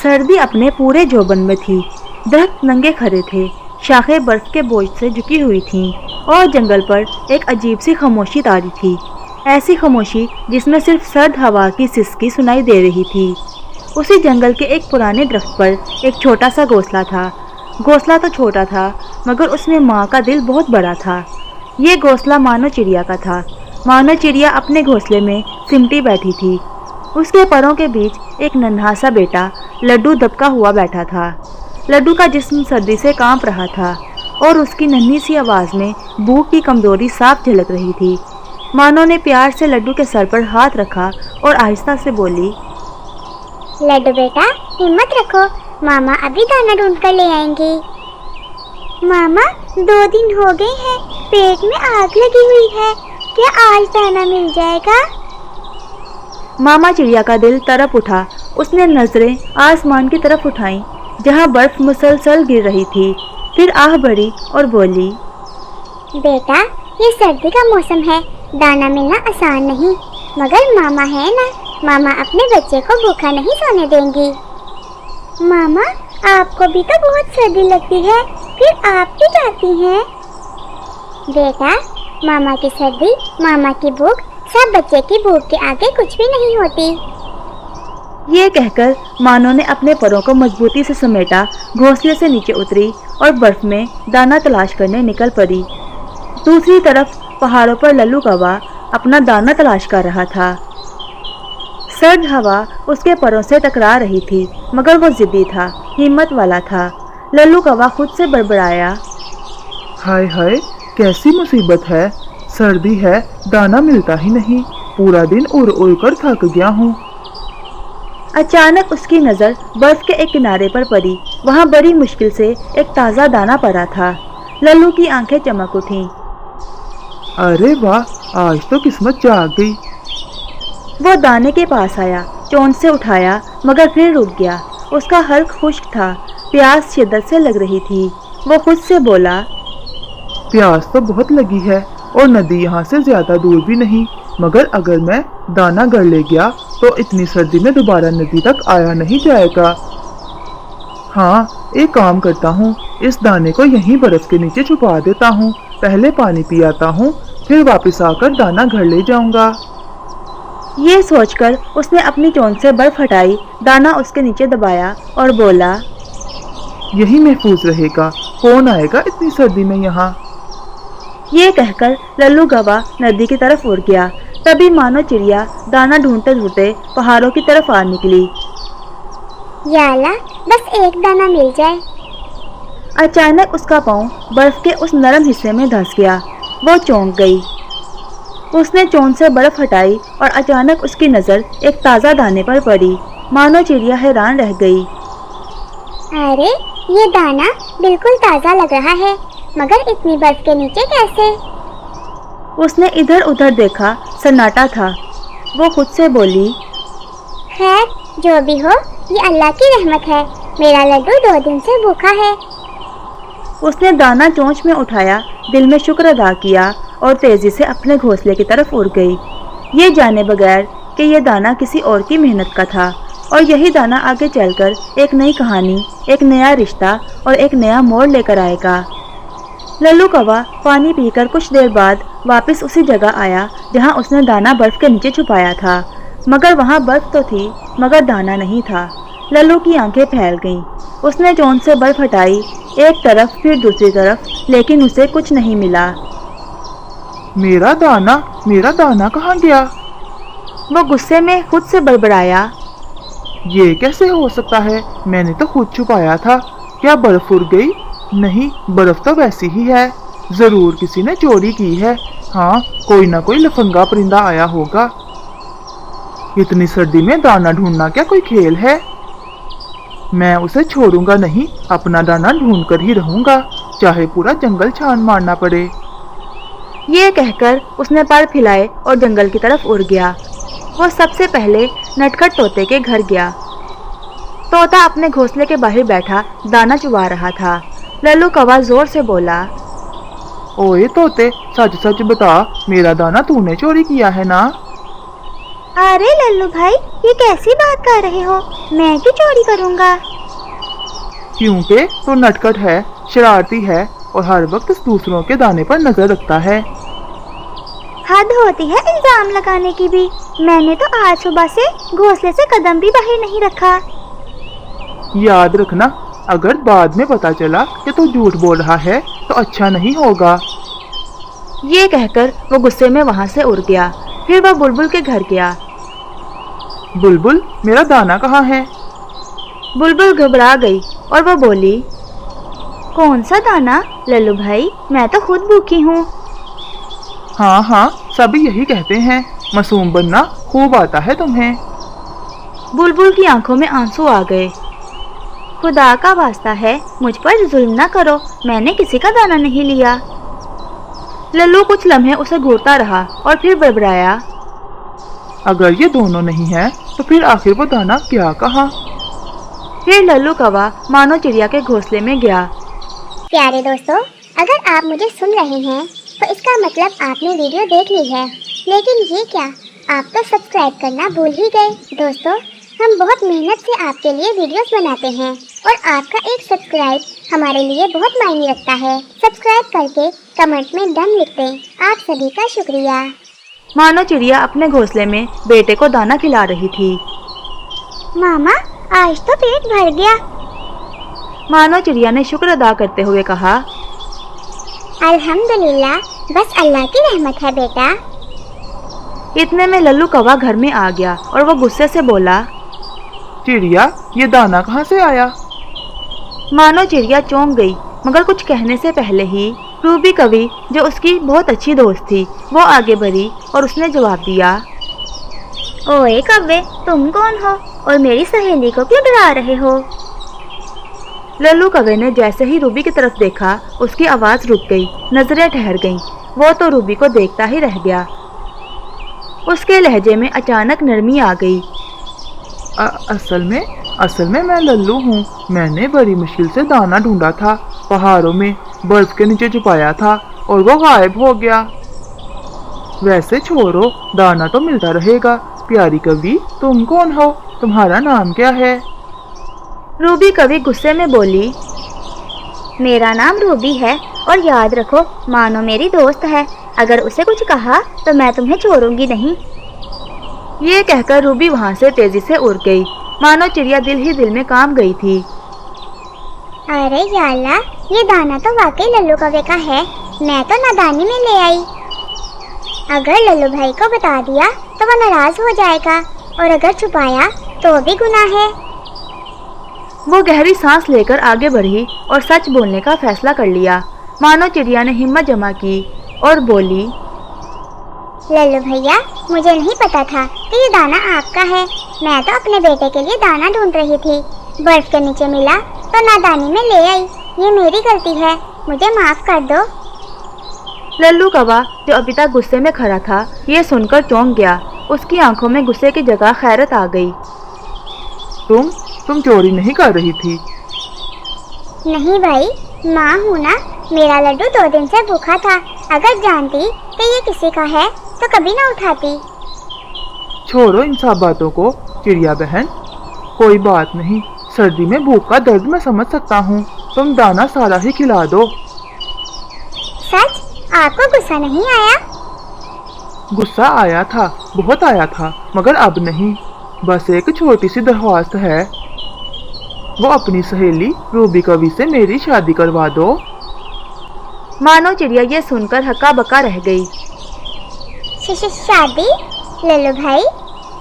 सर्दी अपने पूरे जोबन में थी। दरख्त नंगे खड़े थे, शाखें बर्फ के बोझ से झुकी हुई थीं और जंगल पर एक अजीब सी खामोशी तारी थी। ऐसी खामोशी जिसमें सिर्फ सर्द हवा की सिसकी सुनाई दे रही थी। उसी जंगल के एक पुराने दरख्त पर एक छोटा सा घोंसला था। घोंसला तो छोटा था, मगर उसमें माँ का दिल बहुत बड़ा था। ये घोंसला मानो चिड़िया का था। मानो चिड़िया अपने घोंसले में सिमटी बैठी थी। उसके परों के बीच एक नन्हा सा बेटा लड्डू दबका हुआ बैठा था। लड्डू का जिस्म सर्दी से कांप रहा था और उसकी नन्ही सी आवाज़ में भूख की कमजोरी साफ झलक रही थी। मानो ने प्यार से लड्डू के सर पर हाथ रखा और आहिस्ता से बोली, लड्डू बेटा, हिम्मत रखो, मामा अभी दाना ढूंढ कर ले आएंगी। मामा, 2 दिन हो गए हैं, पेट में आग लगी हुई है, क्या आज दाना मिल जाएगा? मामा चिड़िया का दिल तड़प उठा। उसने नजरें आसमान की तरफ उठाईं, जहां बर्फ मुसलसल गिर रही थी। फिर आह भरी और बोली, बेटा, ये सर्दी का मौसम है, दाना मिलना आसान नहीं, मगर मामा है ना, मामा अपने बच्चे को भूखा नहीं सोने देंगी। मामा, आपको भी तो बहुत सर्दी लगती है, फिर आप क्यों जाती हैं? बेटा, मामा की सर्दी, मामा की भूख, सब बच्चे की भूख के आगे कुछ भी नहीं होती। ये कहकर मानो ने अपने परों को मजबूती से समेटा, घोंसले से नीचे उतरी और बर्फ में दाना तलाश करने निकल पड़ी। दूसरी तरफ पहाड़ों पर लल्लू कौवा अपना दाना तलाश कर रहा था। सर्द हवा उसके परों से टकरा रही थी, मगर वो जिद्दी था, हिम्मत वाला था। लल्लू कौवा खुद से बड़बड़ाया, हाय हाय, कैसी मुसीबत है, सर्दी है, दाना मिलता ही नहीं, पूरा दिन उड़ उड़ कर थक गया हूँ। अचानक उसकी नज़र बर्फ के एक किनारे पर पड़ी। वहाँ बड़ी मुश्किल से एक ताज़ा दाना पड़ा था। लल्लू की आंखें चमक उठीं। अरे वाह, आज तो किस्मत जाग गई। वो दाने के पास आया, चोंच से उठाया, मगर फिर रुक गया। उसका हल्क खुश्क था, प्यास शिद्दत से लग रही थी। वो खुद से बोला, प्यास तो बहुत लगी है और नदी यहाँ से ज्यादा दूर भी नहीं, मगर अगर मैं दाना घर ले गया तो इतनी सर्दी में दोबारा नदी तक आया नहीं जाएगा। हाँ, एक काम करता हूँ, इस दाने को यहीं बर्फ के नीचे छुपा देता हूँ, पहले पानी पी आता हूँ, फिर वापस आकर दाना घर ले जाऊंगा। ये सोचकर उसने अपनी चोंच से बर्फ हटाई, दाना उसके नीचे दबाया और बोला, यही महफूज रहेगा, कौन आएगा इतनी सर्दी में यहाँ। ये कहकर लल्लू कौवा नदी की तरफ उड़ गया। तभी मानो चिड़िया दाना ढूंढते ढूंढते पहाड़ों की तरफ आ निकली। या अल्लाह, बस एक दाना मिल जाए। अचानक उसका पाँव बर्फ के उस नरम हिस्से में धंस गया। वो चौंक गई। उसने चोंच से बर्फ हटाई और अचानक उसकी नज़र एक ताज़ा दाने पर पड़ी। मानो चिड़िया हैरान रह गई। अरे, ये दाना बिल्कुल ताज़ा लग रहा है, मगर इतनी बर्फ के नीचे कैसे? उसने इधर उधर देखा, सन्नाटा था। वो खुद से बोली, खैर, जो भी हो, ये अल्लाह की रहमत है, मेरा लड्डू 2 दिन से भूखा है। उसने दाना चोंच में उठाया, दिल में शुक्र अदा किया और तेजी से अपने घोंसले की तरफ उड़ गई, ये जाने बगैर कि यह दाना किसी और की मेहनत का था और यही दाना आगे चलकर एक नई कहानी, एक नया रिश्ता और एक नया मोड़ लेकर आएगा। लल्लू कौवा पानी पीकर कुछ देर बाद वापस उसी जगह आया जहां उसने दाना बर्फ के नीचे छुपाया था, मगर वहां बर्फ तो थी, मगर दाना नहीं था। लल्लू की आंखें फैल गईं। उसने चोंच से बर्फ हटाई, एक तरफ फिर दूसरी तरफ, लेकिन उसे कुछ नहीं मिला। मेरा दाना कहाँ गया? वो गुस्से में खुद से बड़बड़ाया, ये कैसे हो सकता है, मैंने तो खुद छुपाया था, क्या बर्फ उड़ गई? नहीं, बर्फ तो वैसी ही है, जरूर किसी ने चोरी की है। हाँ, कोई ना कोई लफंगा परिंदा आया होगा। इतनी सर्दी में दाना ढूंढना क्या कोई खेल है? मैं उसे छोड़ूंगा नहीं, अपना दाना ढूंढ कर ही रहूंगा, चाहे पूरा जंगल छान मारना पड़े। ये कहकर उसने पर फैलाए और जंगल की तरफ उड़ गया। वो सबसे पहले नटखट तोते के घर गया। तोता अपने घोंसले के बाहर बैठा दाना चुबा रहा था। लल्लू कौवा जोर से बोला, ओए तोते, सच सच बता, मेरा दाना तूने चोरी किया है ना? अरे लल्लू भाई, ये कैसी बात कर रहे हो? मैं क्यों चोरी करूँगा? क्योंकि तो नटखट है, शरारती है और हर वक्त दूसरों के दाने पर नजर रखता है। हद होती है इल्जाम लगाने की भी। मैंने तो आज सुबह से घोंसले से कदम भी बाहर नहीं रखा। याद रखना, अगर बाद में पता चला कि तू झूठ बोल रहा है तो अच्छा नहीं होगा। ये कहकर वो गुस्से में वहाँ से उड़ गया। फिर वह बुलबुल के घर गया। बुलबुल, मेरा दाना कहाँ है? बुलबुल घबरा गई और वह बोली, कौन सा दाना लल्लू भाई? मैं तो खुद भूखी हूँ। हाँ हाँ, सभी यही कहते हैं, मासूम बनना खूब आता है तुम्हें। बुलबुल की आंखों में आंसू आ गए। खुदा का वास्ता है, मुझ पर जुल्म न करो, मैंने किसी का दाना नहीं लिया। लल्लू कुछ लम्हे उसे घूरता रहा और फिर बड़बड़ाया, अगर ये दोनों नहीं है तो फिर आखिर वो दाना क्या कहा? फिर लल्लू कौवा मानो चिड़िया के घोंसले में गया। प्यारे दोस्तों, अगर आप मुझे सुन रहे हैं तो इसका मतलब आपने वीडियो देख ली है, लेकिन ये क्या, आप तो सब्सक्राइब करना भूल ही गए। दोस्तों, हम बहुत मेहनत से आपके लिए वीडियोस बनाते हैं और आपका एक सब्सक्राइब हमारे लिए बहुत मायने रखता है। सब्सक्राइब करके कमेंट में डन लिख दें। आप सभी का शुक्रिया। मानो चिड़िया अपने घोंसले में बेटे को दाना खिला रही थी। मामा, आज तो पेट भर गया। मानो चिड़िया ने शुक्र अदा करते हुए कहा, अल्हम्दुलिल्लाह, बस अल्लाह की रहमत है बेटा। इतने में लल्लू कौवा घर में आ गया और वो गुस्से से बोला, चिड़िया, ये दाना कहाँ से आया? मानो चिड़िया चौंक गई, मगर कुछ कहने से पहले ही रूबी कवि, जो उसकी बहुत अच्छी दोस्त थी, वो आगे बढ़ी और उसने जवाब दिया, ओए कव्वे, तुम कौन हो और मेरी सहेली को क्यों डरा रहे हो? लल्लू कौवे ने जैसे ही रूबी की तरफ देखा, उसकी आवाज़ रुक गई, नजरें ठहर गईं। वो तो रूबी को देखता ही रह गया। उसके लहजे में अचानक नरमी आ गई। असल में मैं लल्लू हूँ। मैंने बड़ी मुश्किल से दाना ढूंढा था, पहाड़ों में बर्फ के नीचे छुपाया था और वो गायब हो गया। वैसे छोड़ो, दाना तो मिलता रहेगा। प्यारी कवि, तुम कौन हो? तुम्हारा नाम क्या है? रूबी कवि गुस्से में बोली, मेरा नाम रूबी है और याद रखो, मानो मेरी दोस्त है। अगर उसे कुछ कहा तो मैं तुम्हें छोड़ूंगी नहीं। ये कहकर रूबी वहाँ से तेजी से उड़ गई। मानो चिड़िया दिल ही दिल में काम गई थी। अरे या अल्लाह, ये दाना तो वाकई लल्लू कौवे का है। मैं तो नादानी में ले आई। अगर लल्लू भाई को बता दिया तो वो नाराज हो जाएगा, और अगर छुपाया तो भी गुनाह है। वो गहरी सांस लेकर आगे बढ़ी और सच बोलने का फैसला कर लिया। मानो चिड़िया ने हिम्मत जमा की और बोली, लल्लू भैया, मुझे नहीं पता था कि ये दाना आपका है। मैं तो अपने बेटे के लिए दाना ढूंढ रही थी, बर्फ के नीचे मिला तो नादानी में ले आई। ये मेरी गलती है, मुझे माफ कर दो। लल्लू कौवा, जो अभी तक गुस्से में खड़ा था, ये सुनकर चौंक गया। उसकी आंखों में गुस्से की जगह खैरत आ गई। तुम चोरी नहीं कर रही थी? नहीं भाई, माँ हूँ ना। मेरा लड्डू 2 दिन से भूखा था। अगर जानती कि ये किसी का है तो कभी ना उठाती। छोड़ो इन सब बातों को चिड़िया बहन, कोई बात नहीं। सर्दी में भूख का दर्द मैं समझ सकता हूँ। तुम दाना सारा ही खिला दो। सच? आपको गुस्सा नहीं आया? गुस्सा आया था, बहुत आया था, मगर अब नहीं। बस एक छोटी सी दरख्वास्त है, वो अपनी सहेली रूबी कवि से मेरी शादी करवा दो। मानो चिड़िया ये सुनकर हक्का बक्का रह गई। शादी? लल्लू भाई,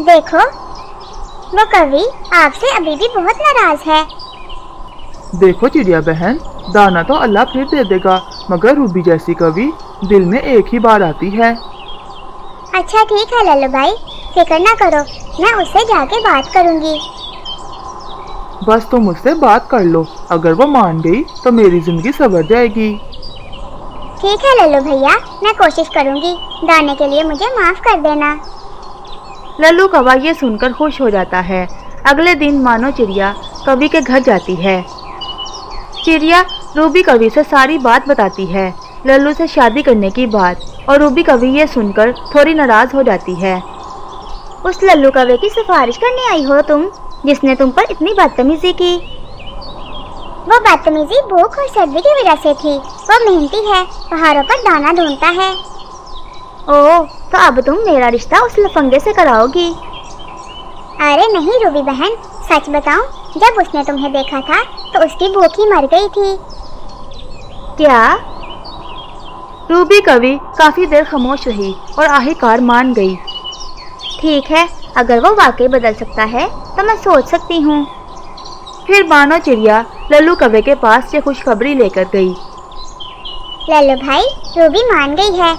देखो, वो कवि आपसे अभी भी बहुत नाराज है। देखो चिड़िया बहन, दाना तो अल्लाह फिर दे देगा, मगर रूबी जैसी कवि दिल में एक ही बार आती है। अच्छा ठीक है लल्लू भाई, फिक्र ना करो, मैं उससे जाके बात करूंगी। बस तुम मुझसे बात कर लो, अगर वो मान गई तो मेरी जिंदगी संवर जाएगी। ठीक है लल्लू भैया, मैं कोशिश करूंगी। दाने के लिए मुझे माफ कर देना। लल्लू कौवा ये सुनकर खुश हो जाता है। अगले दिन मानो चिड़िया कवि के घर जाती है। चिड़िया रूबी कवि से सारी बात बताती है, लल्लू से शादी करने की बात, और रूबी कवि ये सुनकर थोड़ी नाराज हो जाती है। उस लल्लू कौवे की सिफारिश करने आई हो तुम, जिसने तुम पर इतनी बदतमीजी की? वो बदतमीजी भूख और सर्दी की वजह से थी। वो मेहनती है, पहाड़ों पर दाना ढूंढता है। ओह, तो अब तुम मेरा रिश्ता उस लफंगे से कराओगी? अरे नहीं रूबी बहन, सच बताऊं, जब उसने तुम्हें देखा था तो उसकी भूख ही मर गई थी। क्या? रूबी कवि काफी देर खामोश रही और आखिरकार मान गई। ठीक है, अगर वो वाकई बदल सकता है तो मैं सोच सकती हूँ। फिर मानो चिड़िया लल्लू कौवे के पास ये खुशखबरी लेकर गई। लल्लू भाई, रूबी मान गई है।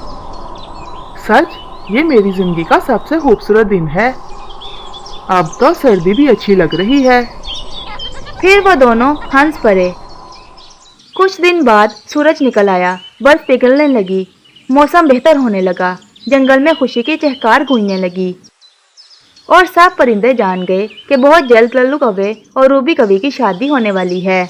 सच? ये मेरी जिंदगी का सबसे खूबसूरत दिन है। अब तो सर्दी भी अच्छी लग रही है। फिर वो दोनों हंस पड़े। कुछ दिन बाद सूरज निकल आया, बर्फ पिघलने लगी, मौसम बेहतर होने लगा, जंगल में खुशी की चहकार गूंजने लगी और सब परिंदे जान गए कि बहुत जल्द लल्लू कौवे और रूबी कवि की शादी होने वाली है।